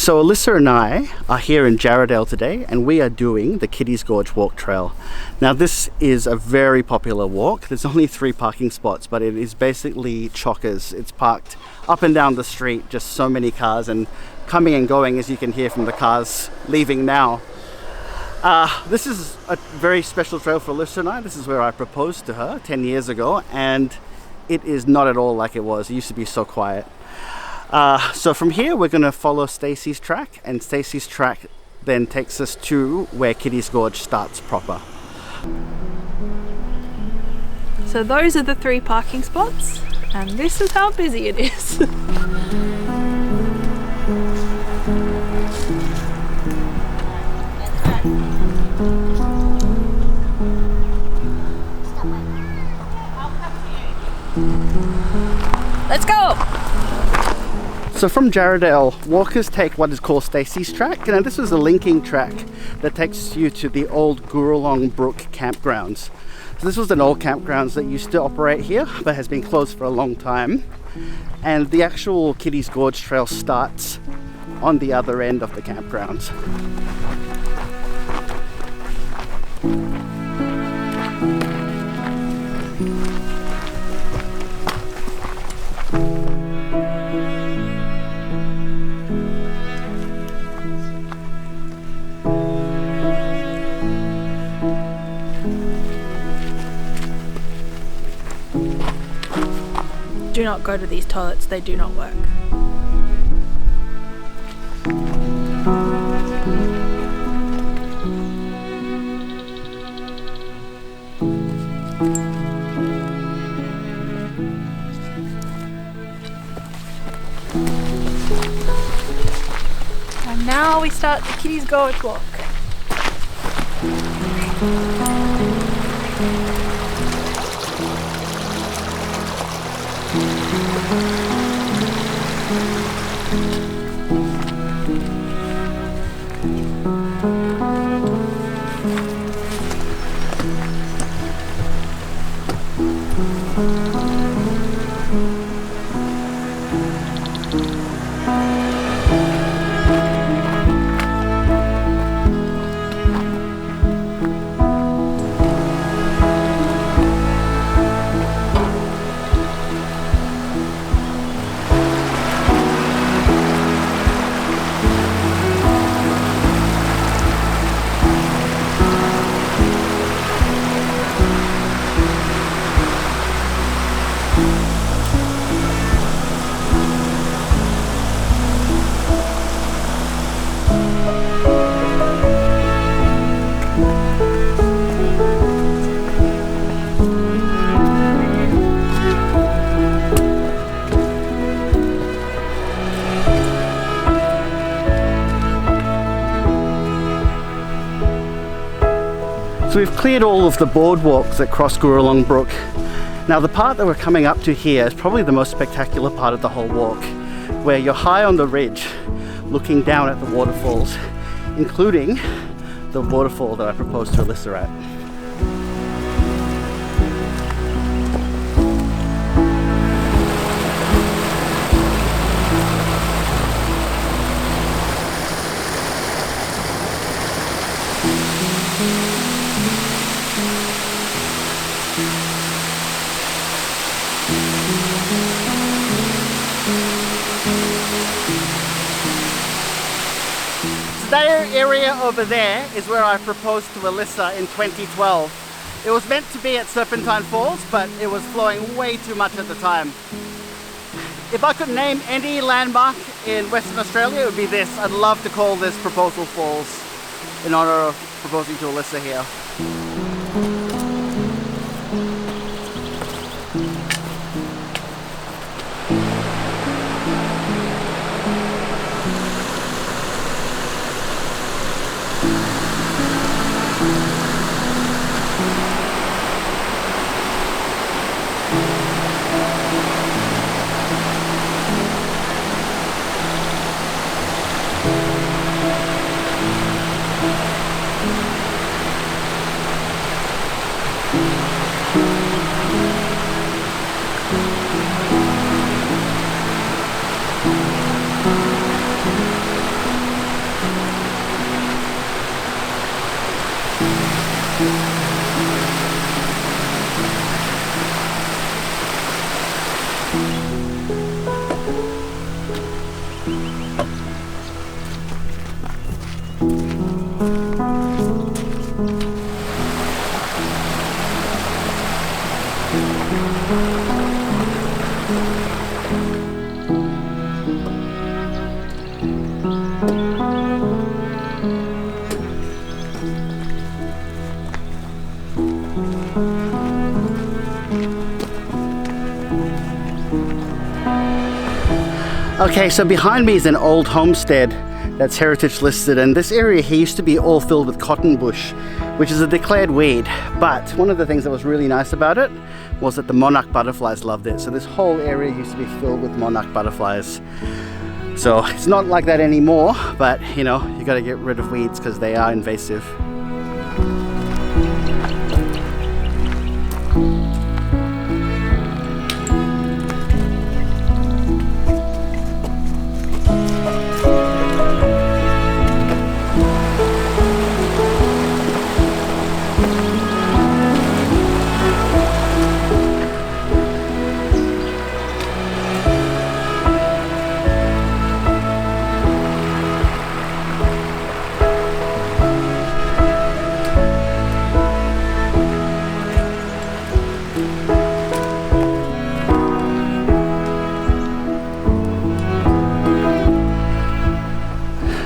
So Alyssa and I are here in Jarrahdale today, and we are doing the Kitty's Gorge Walk Trail. Now this is a very popular walk. There's only 3 parking spots, but it is basically chockers. It's parked up and down the street, just so many cars, and coming and going, as you can hear from the cars leaving now. This is a very special trail for Alyssa and I. This is where I proposed to her 10 years ago, and it is not at all like it was. It used to be so quiet. So from here we're going to follow Stacey's track, and Stacey's track then takes us to where Kitty's Gorge starts proper. So those are the 3 parking spots, and this is how busy it is. Let's go! So from Jarrahdale, walkers take what is called Stacey's track. Now this was a linking track that takes you to the old Gooralong Brook campgrounds. So this was an old campgrounds that used to operate here, but has been closed for a long time. And the actual Kitty's Gorge Trail starts on the other end of the campgrounds. Do not go to these toilets, they do not work. And now we start the Kitty's Gorge walk. So we've cleared all of the boardwalks that cross Gooralong Brook. Now the part that we're coming up to here is probably the most spectacular part of the whole walk, where you're high on the ridge looking down at the waterfalls, including the waterfall that I proposed to Alyssa at. That area over there is where I proposed to Alyssa in 2012. It was meant to be at Serpentine Falls, but it was flowing way too much at the time. If I could name any landmark in Western Australia, it would be this. I'd love to call this Proposal Falls in honor of proposing to Alyssa here. Okay, so behind me is an old homestead that's heritage listed, and this area here used to be all filled with cotton bush, which is a declared weed. But one of the things that was really nice about it was that the monarch butterflies loved it. So this whole area used to be filled with monarch butterflies. So it's not like that anymore, but you know, you got to get rid of weeds because they are invasive.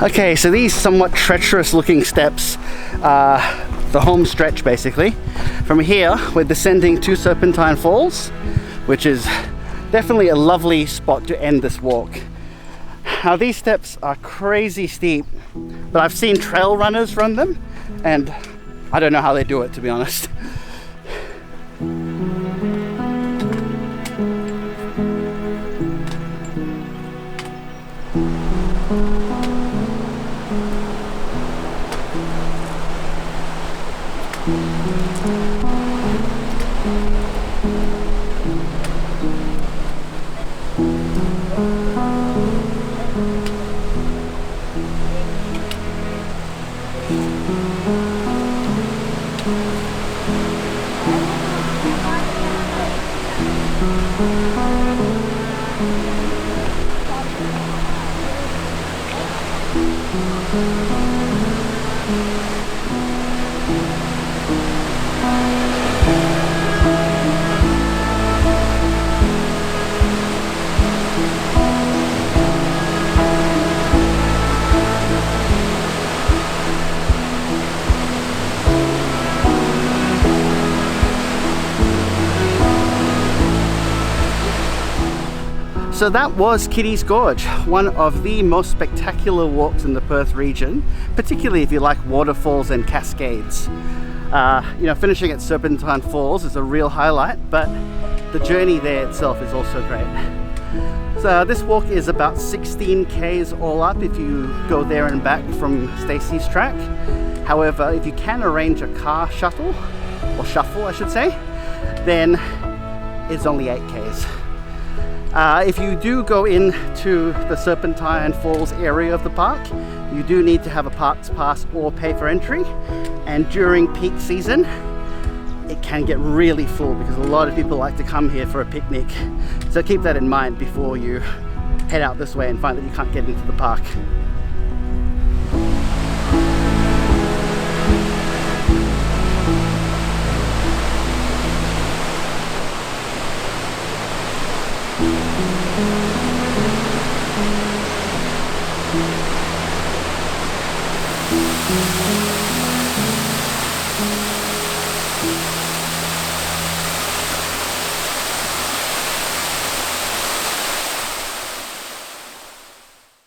Okay, so these somewhat treacherous looking steps are the home stretch basically. From here, we're descending to Serpentine Falls, which is definitely a lovely spot to end this walk. Now these steps are crazy steep, but I've seen trail runners run them, and I don't know how they do it, to be honest. So that was Kitty's Gorge, one of the most spectacular walks in the Perth region, particularly if you like waterfalls and cascades. You know, finishing at Serpentine Falls is a real highlight, but the journey there itself is also great. So this walk is about 16 k's all up if you go there and back from Stacey's track. However, if you can arrange a car shuttle, or shuffle I should say, then it's only 8 k's. If you do go into the Serpentine Falls area of the park, you do need to have a parks pass or pay for entry, and during peak season it can get really full because a lot of people like to come here for a picnic. So keep that in mind before you head out this way and find that you can't get into the park.